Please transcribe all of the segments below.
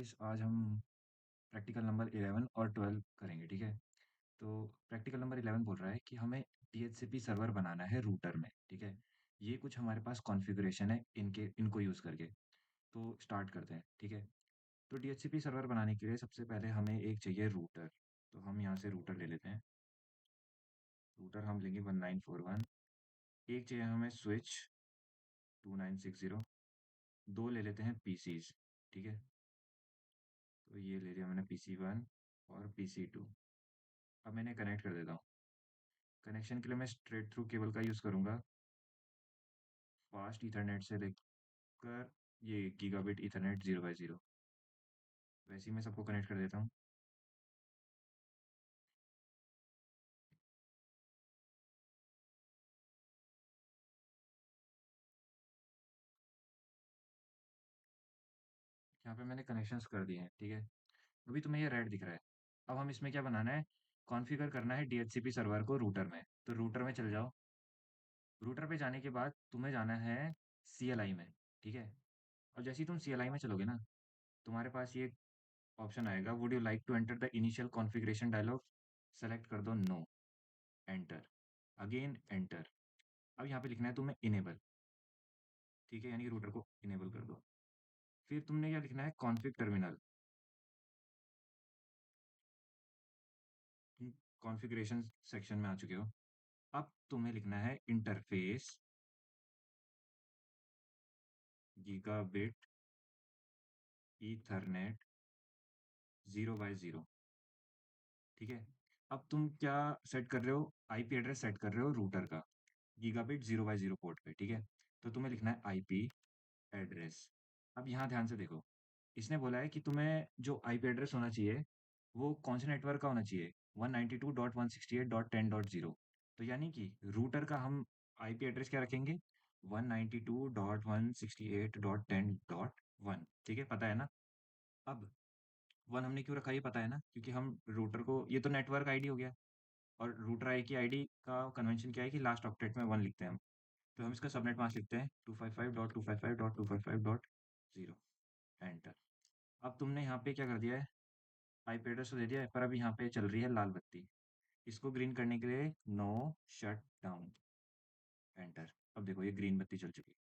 Guys आज हम practical number 11 और 12 करेंगे, ठीक है। तो प्रैक्टिकल नंबर 11 बोल रहा है कि हमें DHCP सर्वर बनाना है रूटर में, ठीक है। ये कुछ हमारे पास कॉन्फ़िगरेशन है इनको यूज़ करके। तो स्टार्ट करते हैं, ठीक है। तो DHCP सर्वर बनाने के लिए सबसे पहले हमें एक चाहिए रूटर। तो हम यहाँ से रूटर ले लेते हैं। रूटर हम लेंगे 1941। एक चाहिए हमें स्विच 2960। दो ले लेते हैं पीसीज, ठीक है। तो ये ले लिया मैंने PC1 और PC2। अब मैंने कनेक्ट कर देता हूँ। कनेक्शन के लिए मैं स्ट्रेट थ्रू केबल का यूज़ करूँगा, फास्ट ईथरनेट से लेकर ये गीगाबिट ईथरनेट 0/0। वैसे ही मैं सबको कनेक्ट कर देता हूँ। यहाँ पे मैंने कनेक्शंस कर दिए हैं, ठीक है। अभी तुम्हें ये रेड दिख रहा है। अब हम इसमें क्या बनाना है, कॉन्फ़िगर करना है DHCP सर्वर को रूटर में। तो रूटर में चले जाओ। रूटर पे जाने के बाद तुम्हें जाना है CLI में, ठीक है। और जैसे ही तुम CLI में चलोगे ना, तुम्हारे पास ये ऑप्शन आएगा, would you like to enter the initial configuration dialog. Select कर दो नो, एंटर, अगेन एंटर। अब यहाँ पे लिखना है तुम्हें इनेबल, ठीक है, यानी कि रूटर को इनेबल कर दो। फिर तुमने क्या लिखना है, कॉन्फ़िग टर्मिनल। तुम कॉन्फ़िगरेशन सेक्शन में आ चुके हो। अब तुम्हें लिखना है इंटरफेस गीगाबिट ईथरनेट 0/0, ठीक है। अब तुम क्या सेट कर रहे हो, आईपी एड्रेस सेट कर रहे हो रूटर का गीगाबिट 0/0 पोर्ट पे, ठीक है। तो तुम्हें लिखना है आईपी एड्रेस। अब यहाँ ध्यान से देखो, इसने बोला है कि तुम्हें जो आईपी एड्रेस होना चाहिए वो कौन से नेटवर्क का होना चाहिए, 192.168.10.0। तो यानी कि रूटर का हम आईपी एड्रेस क्या रखेंगे, 192.168.10.1, ठीक है, पता है ना। अब वन हमने क्यों रखा ये पता है ना, क्योंकि हम रूटर को, ये तो नेटवर्क आईडी हो गया, और रूटर आई की आईडी का कन्वेंशन क्या है कि लास्ट ऑक्टेट में 1 लिखते हैं हम। तो हम इसका सबनेट मास्क लिखते हैं 255.255.255.0, एंटर। अब तुमने यहाँ पे क्या कर दिया है, आईपी एड्रेस तो दे दिया है, पर अभी यहाँ पे चल रही है लाल बत्ती। इसको ग्रीन करने के लिए नो शट डाउन, एंटर। अब देखो ये ग्रीन बत्ती चल चुकी है,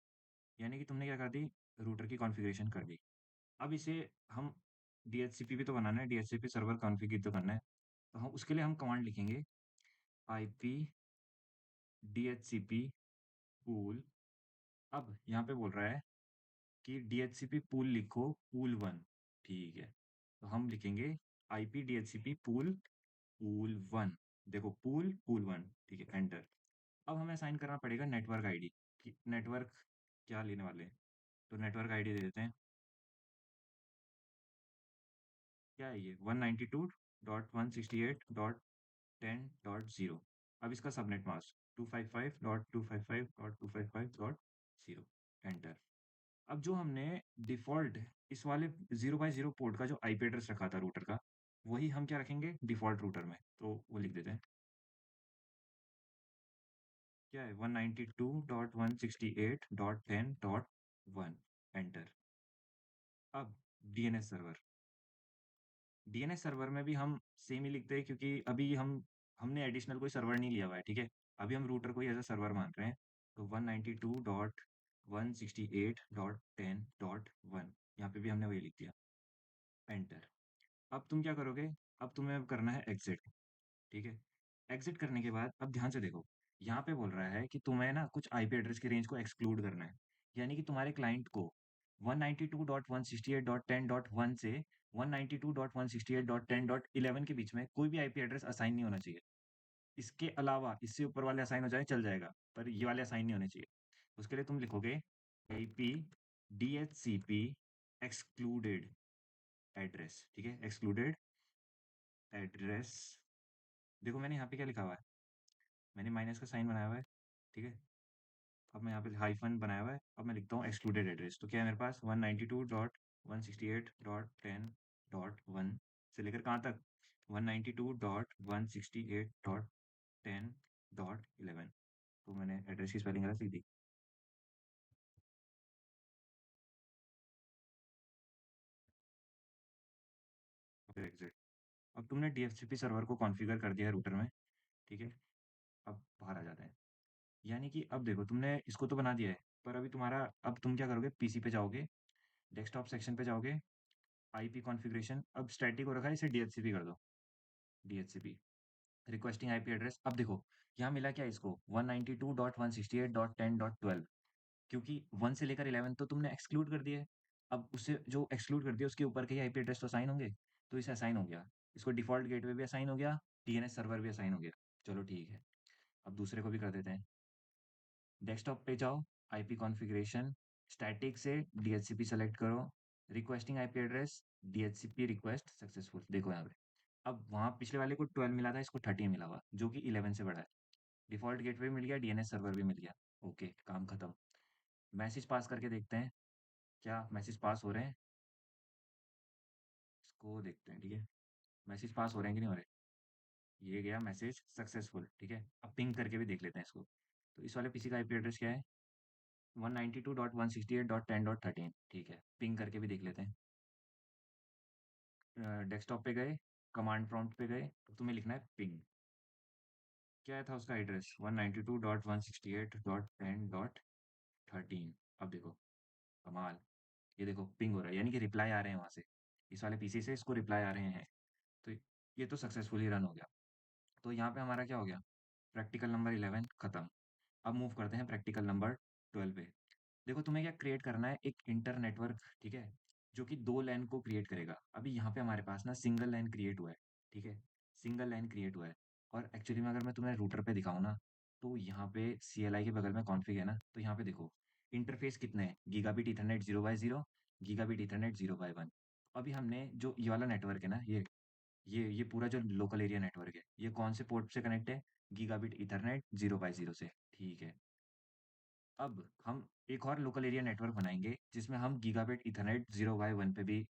यानी कि तुमने क्या कर दी, रूटर की कॉन्फ़िगरेशन कर दी। अब इसे हम DHCP भी तो बनाना है, DHCP सर्वर कॉन्फ़िगर तो करना है। तो हम उसके लिए हम कमांड लिखेंगे IP DHCP पूल। अब यहाँ पे बोल रहा है कि DHCP पूल लिखो पूल 1, ठीक है। तो हम लिखेंगे IP DHCP पूल पूल 1। देखो पूल 1, ठीक है, एंटर। अब हमें असाइन करना पड़ेगा नेटवर्क आईडी, कि नेटवर्क क्या लेने वाले हैं। तो नेटवर्क आईडी दे देते हैं, क्या है ये, 192.168.10.0। अब इसका सबनेट मास्क 255.255.255.0, एंटर। अब जो हमने डिफ़ॉल्ट इस वाले 0/0 पोर्ट का जो आईपी एड्रेस रखा था रूटर का, वही हम क्या रखेंगे डिफ़ॉल्ट रूटर में, तो वो लिख देते हैं। क्या है, 192.168.10.1, एंटर। अब डीएनएस सर्वर, डीएनएस सर्वर में भी हम सेम ही लिखते हैं, क्योंकि अभी हमने एडिशनल कोई सर्वर नहीं लिया हुआ है, ठीक है। अभी हम रूटर को ही एज अ सर्वर मान रहे हैं। तो 192.168.10.1, यहाँ पे भी हमने वही लिख दिया, एंटर। अब तुम क्या करोगे, अब तुम्हें अब करना है एग्जिट, ठीक है। एग्जिट करने के बाद अब ध्यान से देखो, यहाँ पे बोल रहा है कि तुम्हें ना कुछ आईपी एड्रेस की रेंज को एक्सक्लूड करना है, यानी कि तुम्हारे क्लाइंट को 192.168.10.1 से 192.168.10.11 के बीच में कोई भी आईपी एड्रेस असाइन नहीं होना चाहिए। इसके अलावा इससे ऊपर वाले असाइन हो जाए चल जाएगा, पर ये वाले असाइन नहीं होने चाहिए। उसके लिए तुम लिखोगे आईपी DHCP एक्सक्लूडेड एड्रेस, ठीक है, एक्सक्लूडेड एड्रेस। देखो मैंने यहाँ पे क्या लिखा हुआ है, मैंने माइनस का साइन बनाया हुआ है, ठीक है। अब मैं यहाँ पे हाइफन बनाया हुआ है, अब मैं लिखता हूँ एक्सक्लूडेड एड्रेस। तो क्या है मेरे पास, 192.168.10.1 से लेकर कहाँ तक, 192.168.10.11। तो मैंने एड्रेस की स्पेलिंग गलत लिख दी। एग्जिट। अब तुमने डीएचसीपी सर्वर को कॉन्फ़िगर कर दिया है रूटर में, ठीक है? अब बाहर आ जाते हैं। यानी कि अब देखो तुमने इसको तो बना दिया है, पर अभी तुम्हारा अब तुम क्या करोगे, पीसी पे जाओगे, डेस्कटॉप सेक्शन पे जाओगे, आईपी कॉन्फ़िगरेशन, अब स्टैटिक हो रखा है, इसे डीएचसीपी कर दो। DHCP requesting IP address. अब देखो यहाँ मिला क्या इसको, 192.168.10.12, क्योंकि 1 से लेकर 11 तो तुमने एक्सक्लूड कर दिया है। अब उससे जो एक्सक्लूड कर दिया उसके ऊपर के ही आईपी एड्रेस तो असाइन होंगे, तो इसे असाइन हो गया। इसको डिफ़ॉल्ट गेटवे भी असाइन हो गया, डीएनएस सर्वर भी असाइन हो गया। चलो ठीक है, अब दूसरे को भी कर देते हैं। डेस्कटॉप पे जाओ, आईपी कॉन्फ़िगरेशन, स्टैटिक से डीएचसीपी सेलेक्ट करो, requesting IP address, DHCP request successful. देखो यहाँ पे, अब वहाँ पिछले वाले को 12 मिला था, इसको 13 मिला हुआ, जो कि 11 से बड़ा है। डिफ़ॉल्ट गेटवे मिल गया, डीएनएस सर्वर भी मिल गया। ओके, काम खत्म। मैसेज पास करके देखते हैं, क्या मैसेज पास हो रहे हैं? इसको देखते हैं, ठीक है? मैसेज पास हो रहे हैं कि नहीं हो रहे? ये गया मैसेज सक्सेसफुल, ठीक है? अब पिंग करके भी देख लेते हैं इसको। तो इस वाले पीसी का आईपी एड्रेस क्या है? 192.168.10.13, ठीक है? पिंग करके भी देख लेते हैं। डेस्कटॉप पे गए, कमांड प्रॉम्प्ट पे गए, अब तुम्हें लिखना है पिंग। क्या था उसका एड्रेस? 192.168.10.13। अब देखो, कमाल, ये देखो पिंग हो रहा है, यानी कि रिप्लाई आ रहे हैं वहाँ से, इस वाले पीसी से इसको रिप्लाई आ रहे हैं। तो ये तो सक्सेसफुली रन हो गया। तो यहाँ पे हमारा क्या हो गया, प्रैक्टिकल नंबर 11 खत्म। अब मूव करते हैं प्रैक्टिकल नंबर 12 पे। देखो तुम्हें क्या क्रिएट करना है, एक इंटर नेटवर्क, ठीक है, जो कि दो लाइन को क्रिएट करेगा। अभी यहाँ पे हमारे पास ना सिंगल लाइन क्रिएट हुआ है, ठीक है, सिंगल लाइन क्रिएट हुआ है। और एक्चुअली में अगर मैं तुम्हें रूटर पे दिखाऊँ ना, तो यहाँ पे CLI के बगल में कॉन्फ़िग है ना, तो यहाँ पे देखो इंटरफेस कितने हैं, गीगाबिट ईथरनेट 0/0, गीगाबिट ईथरनेट 0/1। अभी हमने जो ये वाला नेटवर्क है ना, ये पूरा जो लोकल एरिया नेटवर्क है, ये कौन से पोर्ट से कनेक्ट है? गीगाबिट ईथरनेट 0/0 से, ठीक है। अब हम एक और लोकल एरिया नेटवर्क बनाएंगे जिसमें हम गीगाबिट ईथरनेट 0/1 पे भी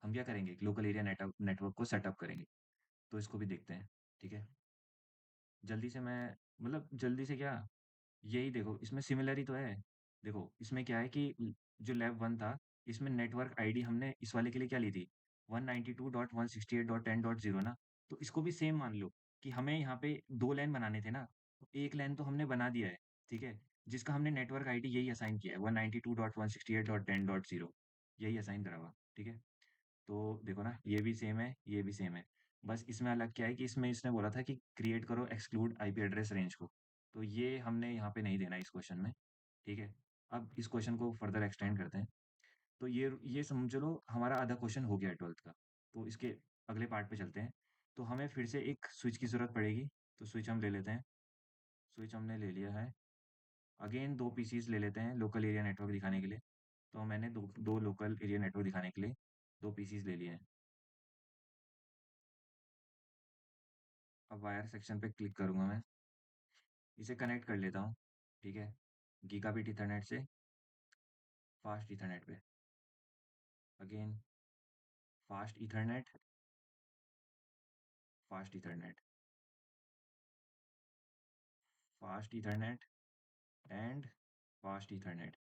हम क्या करेंगे, लोकल एरिया नेटवर्क को सेटअप करेंगे। तो इसको भी देखते हैं, ठीक है? जल्दी से मैं, मतलब जल्दी से क्या, यही देखो इसमें सिमिलर ही तो है। देखो इसमें क्या है कि जो लैब वन था, इसमें नेटवर्क आईडी हमने इस वाले के लिए क्या ली थी, 192.168.10.0 ना। तो इसको भी सेम मान लो कि हमें यहाँ पे दो लाइन बनाने थे ना, तो एक लाइन तो हमने बना दिया है, ठीक है, जिसका हमने नेटवर्क आईडी यही असाइन किया है, 192.168.10.0, यही असाइन करा हुआ, ठीक है। तो देखो ना, ये भी सेम है, ये भी सेम है। बस इसमें अलग क्या है कि इसमें इसने बोला था कि क्रिएट करो एक्सक्लूड आईपी एड्रेस रेंज को, तो ये हमने यहाँ पे नहीं देना इस क्वेश्चन में, ठीक है। अब इस क्वेश्चन को फर्दर एक्सटेंड करते हैं। तो ये समझ लो हमारा आधा क्वेश्चन हो गया है 12th का। तो इसके अगले पार्ट पे चलते हैं। तो हमें फिर से एक स्विच की ज़रूरत पड़ेगी, तो स्विच हम ले लेते हैं। स्विच हमने ले लिया है। अगेन दो पीसीज ले लेते हैं लोकल एरिया नेटवर्क दिखाने के लिए। तो मैंने दो दो लोकल एरिया नेटवर्क दिखाने के लिए दो पीसीज ले लिए हैं। अब वायर सेक्शन पे क्लिक करूंगा मैं, इसे कनेक्ट कर लेता हूँ, ठीक है, गीगाबिट ईथरनेट से फास्ट ईथरनेट पे। Again fast ethernet, fast ethernet, fast ethernet and fast ethernet.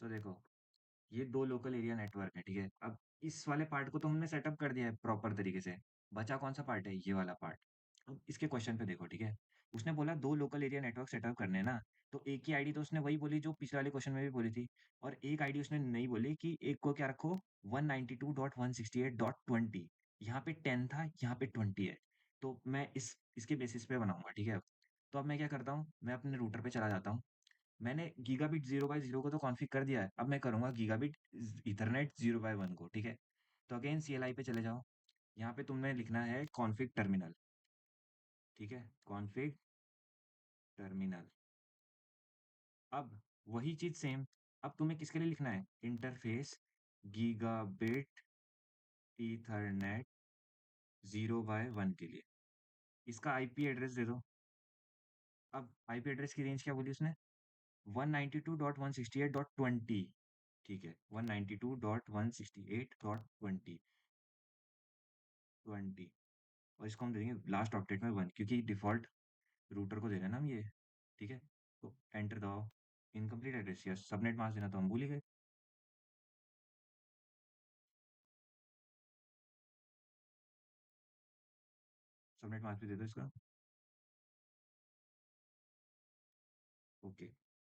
So देखो ये दो लोकल एरिया नेटवर्क है, ठीक है। अब इस वाले पार्ट को तो हमने सेटअप कर दिया है प्रॉपर तरीके से। बचा कौन सा पार्ट है, ये वाला पार्ट। अब इसके क्वेश्चन पे देखो, ठीक है, उसने बोला दो लोकल एरिया नेटवर्क सेटअप करने हैं ना, तो एक ही आईडी तो उसने वही बोली जो पिछले वाले क्वेश्चन में भी बोली थी, और एक आईडी उसने नहीं बोली कि एक को क्या रखो, 192.168.20। यहाँ पे 10 था, यहाँ पे 20 है, तो मैं इसके बेसिस पे बनाऊंगा, ठीक है। तो अब मैं क्या करता हूँ, मैं अपने रूटर पे चला जाता हूँ। मैंने गीगाबिट 0/0 को तो कॉन्फ़िग कर दिया है, अब मैं करूँगा गीगाबिट ईथरनेट 0/1 को, ठीक है। तो अगेन CLI पे चले जाओ, यहाँ पे तुमने लिखना है कॉन्फ़िग टर्मिनल, ठीक है, कॉन्फ़िग टर्मिनल। अब वही चीज़ सेम, अब तुम्हें किसके लिए लिखना है, इंटरफ़ेस गीगाबिट ईथरनेट 0/1 के लिए। इसका आईपी एड्रेस दे दो। अब आईपी एड्रेस की रेंज क्या बोली उसने, 192.168.20, ठीक है, 192.168.20, 20, और इसको हम दे देंगे लास्ट ऑक्टेट में 1, क्योंकि डिफ़ॉल्ट रूटर को दे रहे हैं ना हम ये, ठीक है। तो एंटर दबाओ। Incomplete address, yes, subnet mask देना तो हम भूल ही गए। सबनेट मास्क भी दे दो इसका। ओके,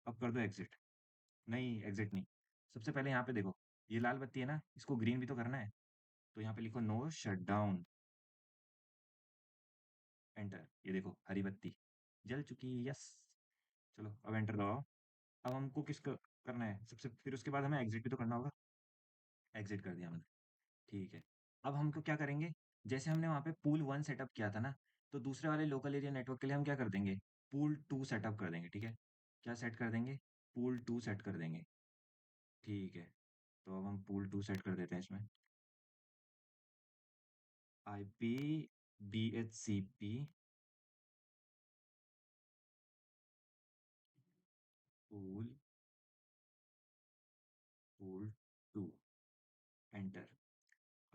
अब कर दो एग्जिट। नहीं, एग्जिट नहीं। सबसे पहले यहाँ पे देखो, ये लाल बत्ती है ना, इसको ग्रीन भी तो करना है। तो यहाँ पे लिखो नो शट डाउन, एंटर। ये देखो हरी बत्ती जल चुकी, यस। चलो अब एंटर दबाओ। अब हमको करना है सबसे, फिर उसके बाद हमें एग्जिट भी तो करना होगा। एग्जिट कर दिया मैंने। ठीक है। अब हमको क्या करेंगे, जैसे हमने वहाँ पे पूल 1 सेटअप किया था ना, तो दूसरे वाले लोकल एरिया नेटवर्क के लिए हम क्या कर देंगे, पूल 2 सेटअप कर देंगे, ठीक है। क्या सेट कर देंगे, पूल 2 सेट कर देंगे। ठीक है, तो अब हम पूल 2 सेट कर देते हैं इसमें। IP DHCP pool pool 2, enter.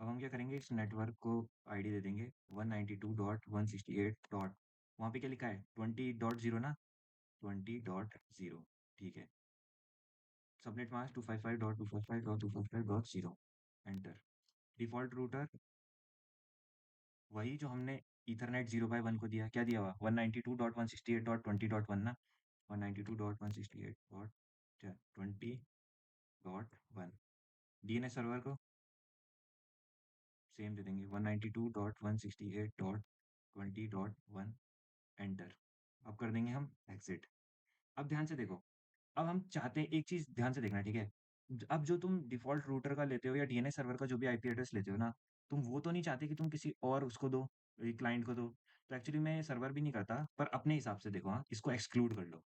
अब हम क्या करेंगे, इस नेटवर्क को आईडी दे देंगे 192.168 डॉट, वहाँ पे क्या लिखा है 20.0 ना, 20.0। ठीक है, subnet mask 255.255.255.0, enter. Default router वही जो हमने ईथरनेट 0/1 को दिया, क्या दिया हुआ 192.168.20.1 ना, 192.168.20.1। डीएनएस सर्वर को सेम दे देंगे 192.168.20.1, एंटर। अब कर देंगे हम एग्जिट। अब ध्यान से देखो, अब हम चाहते हैं एक चीज ध्यान से देखना, ठीक है। अब जो तुम डिफॉल्ट रूटर का लेते हो या डीएनएस सर्वर का जो भी आईपी एड्रेस लेते हो ना, तुम वो तो नहीं चाहते कि तुम किसी और उसको दो, क्लाइंट को दो। तो एक्चुअली मैं सर्वर भी नहीं करता, पर अपने हिसाब से देखो, हाँ इसको एक्सक्लूड कर लो।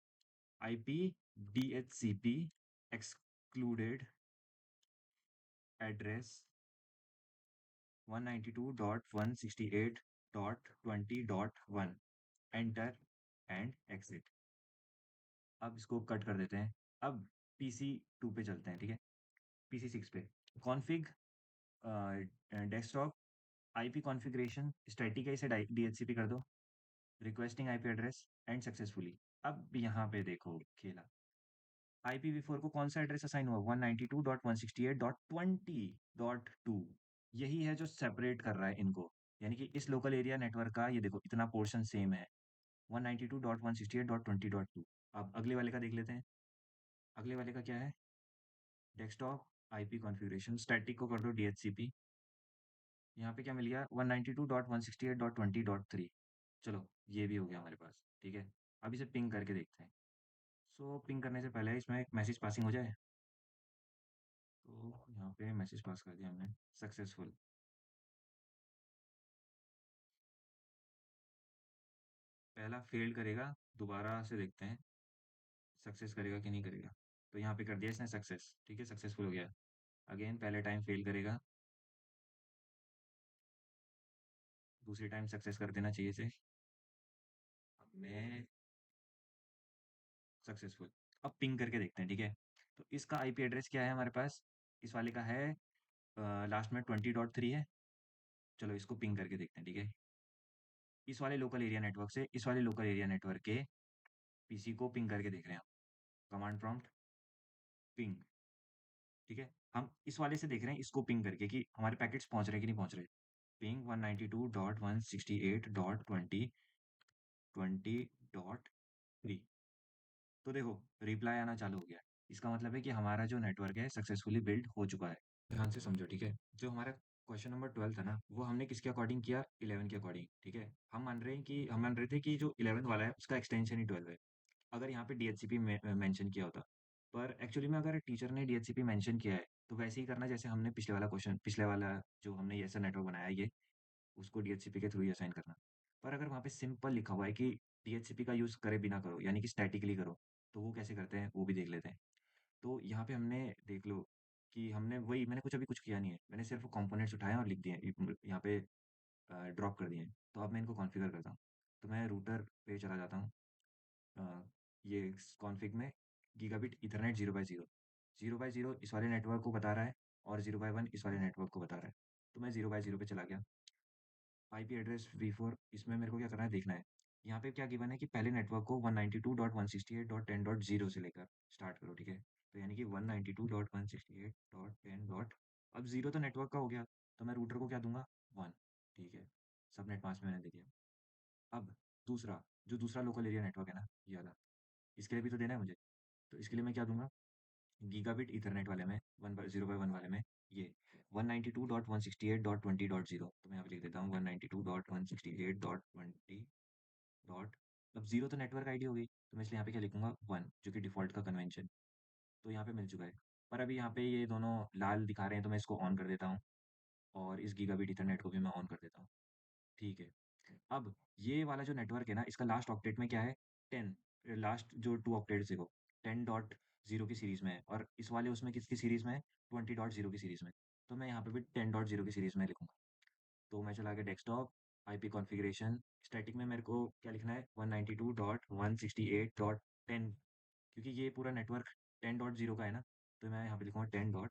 IP DHCP excluded address 192.168.20.1, enter and exit. अब इसको कट कर देते हैं। अब पीसी 2 पे चलते हैं, ठीक है। पीसी 6 पे config desktop IP configuration static है, इसे डीएचसीपी कर दो, requesting IP address and successfully. अब यहाँ पे देखो खेला, IPv4 को कौन सा एड्रेस असाइन हुआ 192.168.20.2, यही है जो सेपरेट कर रहा है इनको। यानी कि इस लोकल एरिया नेटवर्क का ये देखो इतना पोर्शन सेम है, 192.168.20.2। अब अगले वाले का देख लेते हैं। अगले वाले का क्या है, डेस्कटॉप आईपी कॉन्फ़िगरेशन स्टैटिक को कर दो डीएचसीपी। यहाँ पे क्या मिल गया 192.168.20.3। चलो ये भी हो गया हमारे पास, ठीक है। अब इसे पिंग करके देखते हैं। सो पिंग करने से पहले इसमें एक मैसेज पासिंग हो जाए। तो यहाँ पे मैसेज पास कर दिया हमने, सक्सेसफुल। पहला फेल्ड करेगा, दोबारा से देखते हैं सक्सेस करेगा कि नहीं करेगा। तो यहाँ पे कर दिया इसने सक्सेस, ठीक है, सक्सेसफुल हो गया। अगेन पहले टाइम फेल करेगा, दूसरी टाइम सक्सेस कर देना चाहिए इसे। मैं सक्सेसफुल। अब पिंग करके देखते हैं, ठीक है। तो इसका आईपी एड्रेस क्या है हमारे पास, इस वाले का है लास्ट में 20.3 है। चलो इसको पिंग करके देखते हैं, ठीक है। इस वाले लोकल एरिया नेटवर्क से इस वाले लोकल एरिया नेटवर्क के पीसी को पिंग करके देख रहे हैं हम। कमांड प्रॉम्प्ट पिंग, ठीक है। हम इस वाले से देख रहे हैं इसको पिंग करके कि हमारे पैकेट्स पहुंच रहे हैं कि नहीं पहुंच रहे। पिंग 192.168.20.3। तो देखो रिप्लाई आना चालू हो गया। इसका मतलब है कि हमारा जो नेटवर्क है सक्सेसफुली बिल्ड हो चुका है। ध्यान से समझो, ठीक है। जो हमारा क्वेश्चन नंबर 12 था ना, वो हमने किसके अकॉर्डिंग किया, 11 के अकॉर्डिंग, ठीक है। हम मान रहे थे कि जो 11 वाला है उसका एक्सटेंशन ही 12 है, अगर यहाँ पे डीएचसीपी मेंशन किया होता। पर एक्चुअली में अगर टीचर ने डीएचसीपी मेंशन किया है तो वैसे ही करना जैसे हमने पिछले वाला जो हमने ये ऐसा नेटवर्क बनाया है, ये उसको डीएचसीपी के थ्रू ही असाइन करना। पर अगर वहाँ पे सिंपल लिखा हुआ है कि डीएचसीपी का यूज़ करे बिना करो, यानी कि स्टैटिकली करो, तो वो कैसे करते हैं वो भी देख लेते हैं। तो यहाँ पे हमने देख लो कि मैंने कुछ अभी कुछ किया नहीं है, मैंने सिर्फ कंपोनेंट्स उठाए और लिख दिए यहाँ पे, ड्रॉप कर दिए हैं। तो अब मैं इनको कॉन्फ़िगर करता हूँ। तो मैं रूटर पे चला जाता हूँ। अ, ये कॉन्फ़िग में गीगाबिट ईथरनेट 0/0, 0/0 इस वाले नेटवर्क को बता रहा है और 0/1 इस वाले नेटवर्क को बता रहा है। तो मैं 0/0 पे चला गया। आईपी एड्रेस V4, इसमें मेरे को क्या करना है देखना है। यहाँ पे क्या गिवन है कि पहले नेटवर्क को 192.168.10.0 से लेकर स्टार्ट करो, ठीक है। तो यानी कि 192.168.10. अब 0 तो नेटवर्क का हो गया, तो मैं रूटर को क्या दूंगा 1, ठीक है। सबनेट मास्क मैंने दे दिया। दूसरा, जो दूसरा लोकल एरिया नेटवर्क है ना, ये वाला, इसके लिए भी तो देना है मुझे। तो इसके लिए मैं क्या दूंगा, गीगाबिट ईथरनेट वाले में 1/0/1 वाले में ये 192.168.20.0, तो मैं यहाँ पे लिख देता हूँ 192.168.20 डॉट, अब जीरो तो नेटवर्क आईडी हो गई, तो मैं इसलिए यहाँ पे क्या लिखूंगा, वन, जो कि डिफॉल्ट का कन्वेंशन। तो यहाँ पे मिल चुका है। पर अभी यहाँ पे ये दोनों लाल दिखा रहे हैं, तो मैं इसको ऑन कर देता हूँ, और इस गीगाबिट ईथरनेट को भी मैं ऑन कर देता हूँ। ठीक है। अब ये वाला जो नेटवर्क है ना, इसका लास्ट ऑक्टेट में क्या है, 10, लास्ट जो 2 ऑक्टेट्स देखो, 10.0 की सीरीज में है, और इस वाले उसमें किसकी सीरीज में है, 20.0 की सीरीज में। तो मैं यहाँ पे भी 10.0 की सीरीज में लिखूंगा। तो मैं चला गया डेस्कटॉप, आईपी कॉन्फ़िगरेशन, स्टैटिक में मेरे को क्या लिखना है, 192.168.10, क्योंकि ये पूरा नेटवर्क 10.0 का है ना, तो मैं यहाँ पे लिखूंगा 10 डॉट,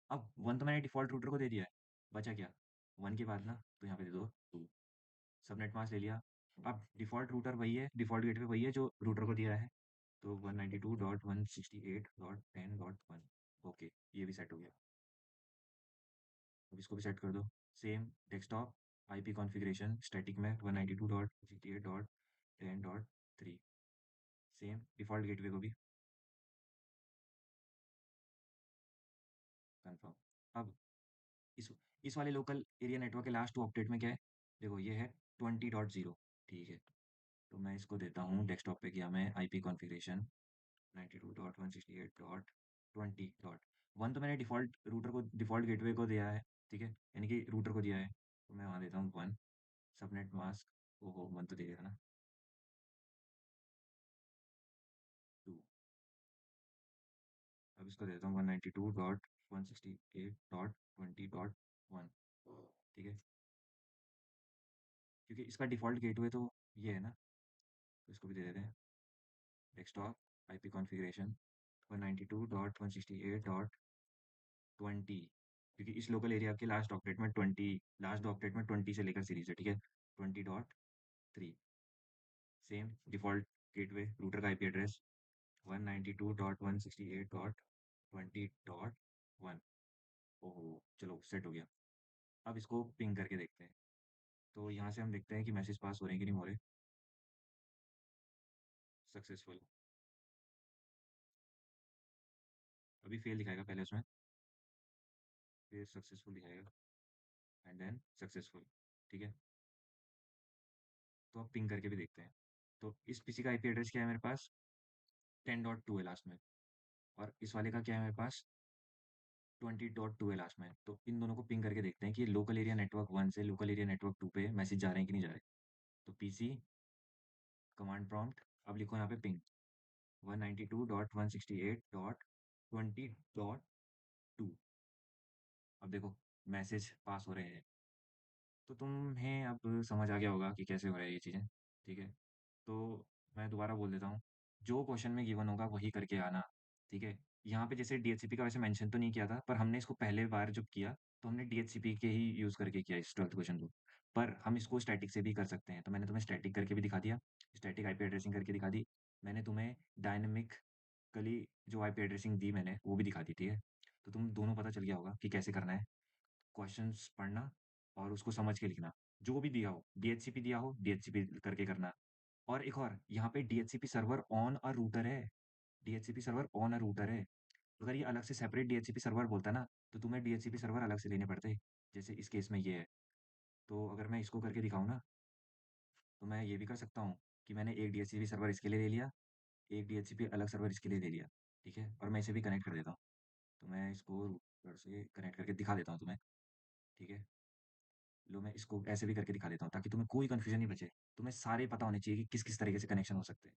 अब वन तो मैंने डिफॉल्ट रूटर को दे दिया है, बचा क्या, वन के बाद ना, तो यहाँ पे दे दो टू, सबनेट मास्क ले लिया। अब डिफ़ॉल्ट रूटर वही है, डिफ़ॉल्ट गेटवे वही है जो रूटर को दिया है, तो 192.168.10.1, ओके, ये भी सेट हो गया। अब इसको भी सेट कर दो, same desktop, IP configuration static में 192.168.10.3, सेम डिफ़ॉल्ट गेटवे को भी कंफर्म। अब इस इस वाले लोकल एरिया नेटवर्क के लास्ट 2 ऑक्टेट में क्या है, देखो ये है 20.0, ठीक है। तो मैं इसको देता हूँ, डेस्कटॉप पे गया मैं, आईपी कॉन्फ़िगरेशन 92.168.20 डॉट, वन तो मैंने डिफ़ॉल्ट रूटर को, डिफ़ॉल्ट गेटवे को दिया है, ठीक है, यानी कि रूटर को दिया है, तो मैं वहाँ देता हूँ वन, सबनेट मास्क, ओहो वन तो दे देगा ना, टू, अब इसको देता हूँ 192.168.20.1, ठीक है, क्योंकि इसका डिफ़ॉल्ट गेटवे तो ये है ना, तो इसको भी दे देते हैं, डेस्कटॉप आईपी कॉन्फ़िगरेशन 192.168.20, क्योंकि इस लोकल एरिया के लास्ट ऑक्टेट में 20, लास्ट ऑक्टेट में 20 से लेकर सीरीज है, ठीक है, 20.3, सेम डिफ़ॉल्ट गेटवे रूटर का आईपी एड्रेस 192.168.20.1, ओहो चलो सेट हो गया। अब इसको पिंग करके देखते हैं, तो यहाँ से हम देखते हैं कि मैसेज पास हो रहे हैं कि नहीं हो रहे, सक्सेसफुल, अभी फेल दिखाएगा पहले उसमें, फिर सक्सेसफुल दिखाएगा, एंड देन सक्सेसफुल, ठीक है। तो अब पिंग करके भी देखते हैं, तो इस पीसी का आईपी एड्रेस क्या है मेरे पास, 10.2 है लास्ट में, और इस वाले का क्या है मेरे पास, 20.2 है लास्ट में। तो इन दोनों को पिंग करके देखते हैं कि ये लोकल एरिया नेटवर्क वन से लोकल एरिया नेटवर्क टू पे मैसेज जा रहे हैं कि नहीं जा रहे। तो पीसी कमांड प्रॉम्प्ट, अब लिखो यहाँ पे पिंग 192.168.20.2, अब देखो मैसेज पास हो रहे हैं। तो तुम्हें अब समझ आ गया होगा कि कैसे हो रहा है ये चीज़ें, ठीक है। तो मैं दोबारा बोल देता हूँ, जो क्वेश्चन में गिवन होगा वही करके आना, ठीक है। यहाँ पे जैसे डीएचसीपी का वैसे मेंशन तो नहीं किया था, पर हमने इसको पहले बार जब किया तो हमने डीएचसीपी के ही यूज़ करके किया इस 12th क्वेश्चन को, पर हम इसको स्टैटिक से भी कर सकते हैं। तो मैंने तुम्हें स्टैटिक करके भी दिखा दिया, स्टैटिक आईपी एड्रेसिंग करके दिखा दी, मैंने तुम्हें डायनेमिकली जो आईपी एड्रेसिंग दी मैंने वो भी दिखा दी, ठीक है। तो तुम दोनों पता चल गया होगा कि कैसे करना है, क्वेश्चंस पढ़ना और उसको समझ के लिखना, जो भी दिया हो, डीएचसीपी दिया हो डीएचसीपी करके करना। और एक और यहाँ पे DHCP server on a router है, DHCP server on a router है। अगर ये अलग से सेपरेट डीएचसीपी सर्वर बोलता ना, तो तुम्हें डीएचसीपी सर्वर अलग से लेने पड़ते, जैसे इस केस में ये है। तो अगर मैं इसको करके दिखाऊँ ना, तो मैं ये भी कर सकता हूँ कि मैंने एक डीएचसीपी सर्वर इसके लिए ले लिया, एक डीएचसीपी अलग सर्वर इसके लिए ले लिया, ठीक है, और मैं इसे भी कनेक्ट कर देता हूँ। तो मैं इसको रूटर से कनेक्ट करके दिखा देता हूँ तुम्हें, ठीक है। लो मैं इसको ऐसे भी करके दिखा देता हूँ ताकि तुम्हें कोई कंफ्यूजन नहीं बचे, तुम्हें सारे पता होने चाहिए कि किस किस तरीके से कनेक्शन हो सकते हैं।